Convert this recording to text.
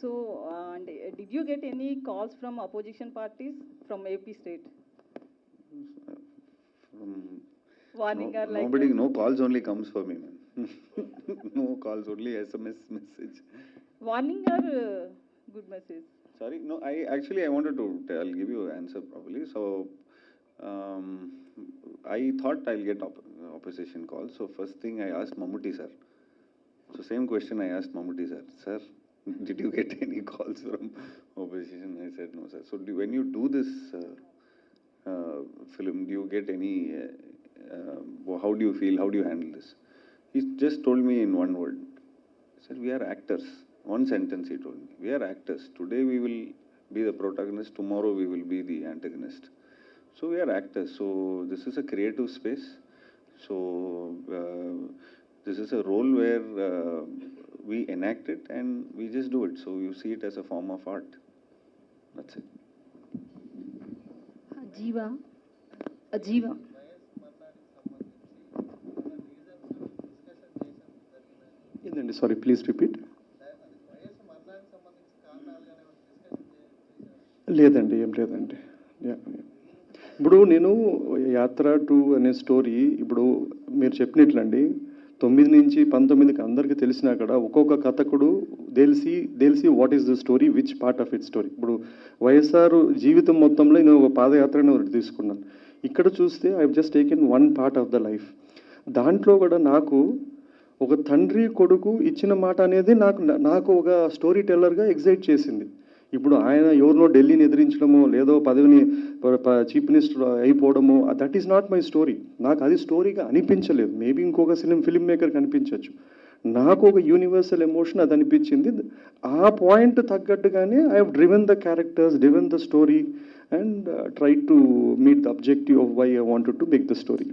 So, did you get any calls from opposition parties from AP state? Warning or like Nobody, that? no calls only comes for me, man. No calls, only SMS message. Warning or good message? Sorry, no, I wanted to tell, I'll give you an answer probably. So, I thought I'll get opposition calls. So first thing I asked Mammootty sir. So same question I asked Mammootty sir. Sir, did you get any calls from opposition? I said no, sir. So when you do this film, do you get any? How do you feel? How do you handle this? He just told me in one word. He said, "We are actors." One sentence he told me. We are actors. Today we will be the protagonist. Tomorrow we will be the antagonist. So we are actors. So this is a creative space. So this is a role where we enact it and we just do it. So you see it as a form of art. That's it. Ajiva. ఏందండి sorry please repeat. లేదండి, ఏం లేదండి. ఇప్పుడు నేను యాత్ర 2 అనే story ఇప్పుడు మీరు చెప్పినట్లండి 9 నుంచి 19కి అందరికీ తెలిసినా కూడా ఒక్కొక్క కథకుడు తెలిసి what is the story, which part of it story. ఇప్పుడు వైఎస్ఆర్ జీవితం మొత్తంలో నేను ఒక పాదయాత్రను ఒకటి తీసుకున్నాను. ఇక్కడ చూస్తే I just taken one part of the life. దాంట్లో కూడా నాకు ఒక తండ్రి కొడుకు ఇచ్చిన మాట అనేది నాకు ఒక స్టోరీ టెల్లర్గా ఎగ్జైట్ చేసింది. ఇప్పుడు ఆయన ఎవరినో ఢిల్లీని ఎదిరించడమో లేదో పదవిని చీఫ్ మినిస్టర్ అయిపోవడమో that is not my story. నాకు అది స్టోరీగా అనిపించలేదు. మేబీ ఇంకొక ఫిల్మ్ మేకర్కి అనిపించవచ్చు. నాకు ఒక యూనివర్సల్ ఎమోషన్ అది అనిపించింది. ఆ పాయింట్ తగ్గట్టుగానే I have driven the characters, driven the story and try to meet the objective of why I wanted to make the story.